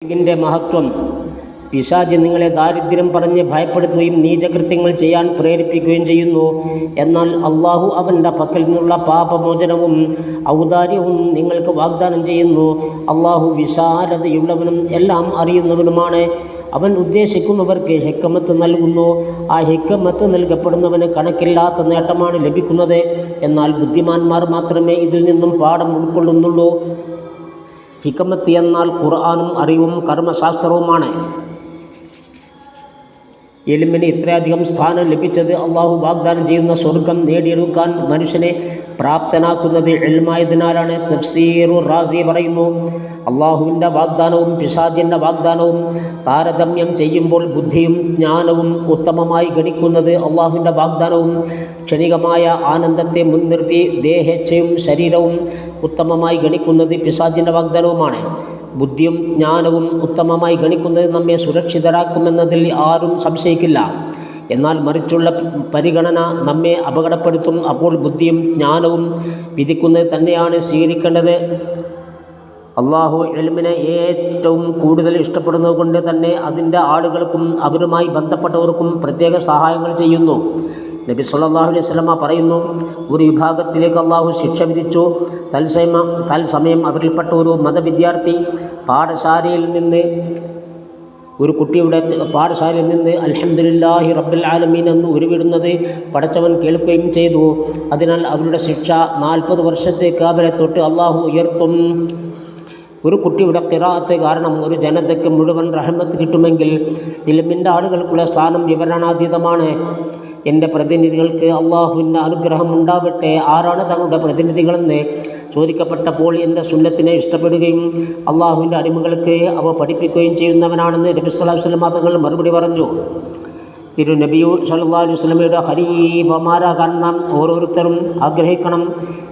ഇതിൻ്റെ മഹത്വം. പിശാച് നിങ്ങളെ ദാരിദ്ര്യം പറഞ്ഞ് ഭയപ്പെടുത്തുകയും നീചകൃത്യങ്ങൾ ചെയ്യാൻ പ്രേരിപ്പിക്കുകയും ചെയ്യുന്നു. എന്നാൽ അള്ളാഹു അവൻ്റെ പക്കൽ നിന്നുള്ള പാപമോചനവും ഔദാര്യവും നിങ്ങൾക്ക് വാഗ്ദാനം ചെയ്യുന്നു. അള്ളാഹു വിശാലതയുള്ളവനും എല്ലാം അറിയുന്നവനുമാണ്. അവൻ ഉദ്ദേശിക്കുന്നവർക്ക് ഹിക്മത്ത് നൽകുന്നു. ആ ഹിക്മത്ത് നൽകപ്പെടുന്നവന് കണക്കില്ലാത്ത നേട്ടമാണ് ലഭിക്കുന്നത്. എന്നാൽ ബുദ്ധിമാന്മാർ മാത്രമേ ഇതിൽ നിന്നും പാഠം ഉൾക്കൊള്ളുന്നുള്ളൂ. ഹിക്മത്ത് എന്നാൽ ഖുർആനും അറിവും കർമ്മശാസ്ത്രവുമാണ്. ഇൽമിന് ഇത്രയധികം സ്ഥാനം ലഭിച്ചത് അള്ളാഹു വാഗ്ദാനം ചെയ്യുന്ന സ്വർഗം നേടിയെടുക്കാൻ മനുഷ്യനെ പ്രാപ്തനാക്കുന്നത് ഇൽമായതിനാലാണ്. തഫ്സീറു റാസി പറയുന്നു, അള്ളാഹുവിൻ്റെ വാഗ്ദാനവും പിശാചിൻ്റെ വാഗ്ദാനവും താരതമ്യം ചെയ്യുമ്പോൾ ബുദ്ധിയും ജ്ഞാനവും ഉത്തമമായി ഗണിക്കുന്നത് അള്ളാഹുവിൻ്റെ വാഗ്ദാനവും ക്ഷണികമായ ആനന്ദത്തെ മുൻനിർത്തി ദേഹേച്ഛയും ശരീരവും ഉത്തമമായി ഗണിക്കുന്നത് പിശാചിൻ്റെ വാഗ്ദാനവുമാണ്. ബുദ്ധിയും ജ്ഞാനവും ഉത്തമമായി ഗണിക്കുന്നത് നമ്മെ സുരക്ഷിതരാക്കുമെന്നതിൽ ആരും സംശയിക്കില്ല. എന്നാൽ മറിച്ചുള്ള പരിഗണന നമ്മെ അപകടപ്പെടുത്തും. അപ്പോൾ ബുദ്ധിയും ജ്ഞാനവും വിധിക്കുന്നത് തന്നെയാണ് സ്വീകരിക്കേണ്ടത്. അള്ളാഹു ഇൽമിനെ ഏറ്റവും കൂടുതൽ ഇഷ്ടപ്പെടുന്നത് കൊണ്ട് തന്നെ അതിൻ്റെ ആളുകൾക്കും അവരുമായി ബന്ധപ്പെട്ടവർക്കും പ്രത്യേക സഹായങ്ങൾ ചെയ്യുന്നു. നബി സല്ലല്ലാഹു അലൈഹി വസല്ലമ പറയുന്നു, ഒരു വിഭാഗത്തിലേക്ക് അള്ളാഹു ശിക്ഷ വിധിച്ചു. തത്സമയം അവരിൽപ്പെട്ട ഒരു മതവിദ്യാർത്ഥി പാഠശാലയിൽ നിന്ന് അൽഹംദുലില്ലാഹി റബ്ബിൽ ആലമീൻ എന്ന് ഉരുവിടുന്നത് പടച്ചവൻ കേൾക്കുകയും ചെയ്തു. അതിനാൽ അവരുടെ ശിക്ഷ 40 വർഷത്തേക്ക് അവരെ തൊട്ട് അള്ളാഹു ഉയർത്തും. ഒരു കുട്ടിയുടെ ഖിറാഅത്ത് കാരണം ഒരു ജനതയ്ക്ക് മുഴുവൻ റഹ്മത്ത് കിട്ടുമെങ്കിൽ ഇൽമിൻ്റെ ആളുകൾക്കുള്ള സ്ഥാനം വിവരണാതീതമാണ്. എൻ്റെ പ്രതിനിധികൾക്ക് അള്ളാഹുവിൻ്റെ അനുഗ്രഹം ഉണ്ടാവട്ടെ, ആരാണ് തങ്ങളുടെ പ്രതിനിധികളെന്ന് ചോദിക്കപ്പെട്ടപ്പോൾ എൻ്റെ സുന്നത്തിനെ ഇഷ്ടപ്പെടുകയും അള്ളാഹുവിൻ്റെ അടിമകൾക്ക് അവ പഠിപ്പിക്കുകയും ചെയ്യുന്നവനാണെന്ന് നബി സല്ലല്ലാഹു അലൈഹി വസല്ലം തങ്ങൾ മറുപടി പറഞ്ഞു. തിരുനബി സല്ലല്ലാഹു അലൈഹി വസല്ലമയുടെ ഖലീഫമാരാകാൻ നാം ഓരോരുത്തരും ആഗ്രഹിക്കണം.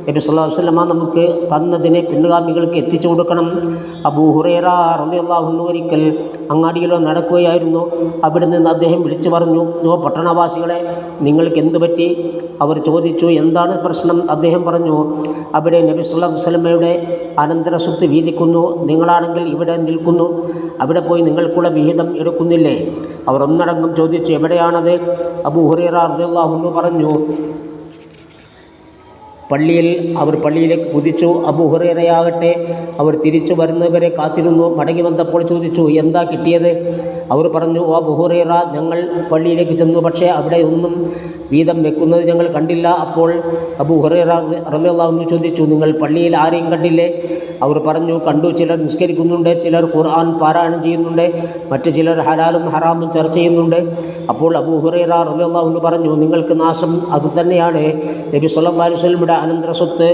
നബി സല്ലല്ലാഹു അലൈഹി വസല്ലമ നമുക്ക് തന്നതിനെ പിൻഗാമികൾക്ക് എത്തിച്ചു കൊടുക്കണം. അബൂ ഹുറൈറ റളിയല്ലാഹു അൻഹു ഒരിക്കൽ അങ്ങാടിയിലോ നടക്കുകയായിരുന്നു. അവിടെ നിന്ന് അദ്ദേഹം വിളിച്ചു പറഞ്ഞു, ഓ പട്ടണവാസികളെ, നിങ്ങൾക്ക് എന്തു പറ്റി? അവർ ചോദിച്ചു, എന്താണ് പ്രശ്നം? അദ്ദേഹം പറഞ്ഞു, അവിടെ നബി സല്ലല്ലാഹു അലൈഹി വസല്ലമയുടെ അനന്തര സ്വത്ത് വീതിക്കുന്നു, നിങ്ങളാണെങ്കിൽ ഇവിടെ നിൽക്കുന്നു, അവിടെ പോയി നിങ്ങൾക്കുള്ള വിഹിതം എടുക്കുന്നില്ലേ? അവർ ഒന്നടങ്കം ചോദിച്ചു, എവിടെയാണത്? അബൂ ഹുറൈറ റളിയല്ലാഹു അൻഹു പറഞ്ഞു, പള്ളിയിലേക്ക് കുതിച്ചു. അബൂ ഹുറൈറയാകട്ടെ അവർ തിരിച്ചു വരുന്നവരെ കാത്തിരുന്നു. മടങ്ങി വന്നപ്പോൾ ചോദിച്ചു, എന്താ കിട്ടിയത്? അവർ പറഞ്ഞു, ഓ അബൂ ഹുറൈറ, ഞങ്ങൾ പള്ളിയിലേക്ക് ചെന്നു, പക്ഷേ അവിടെ ഒന്നും വീതം വെക്കുന്നത് ഞങ്ങൾ കണ്ടില്ല. അപ്പോൾ അബൂ ഹുറൈറ റളിയല്ലാഹു അൻഹു ചോദിച്ചു, നിങ്ങൾ പള്ളിയിൽ ആരെയും കണ്ടില്ലേ? അവർ പറഞ്ഞു, കണ്ടു. ചിലർ നിസ്കരിക്കുന്നുണ്ട്, ചിലർ ഖുർആൻ പാരായണം ചെയ്യുന്നുണ്ട്, മറ്റു ചിലർ ഹലാലും ഹറാമും ചർച്ച ചെയ്യുന്നുണ്ട്. അപ്പോൾ അബൂ ഹുറൈറ റളിയല്ലാഹു അൻഹു പറഞ്ഞു, നിങ്ങൾക്ക് നാശം അതുതന്നെയാണ്. നബി സല്ലല്ലാഹു അലൈഹി വസല്ലമയുടെ അനന്തര സ്വത്ത്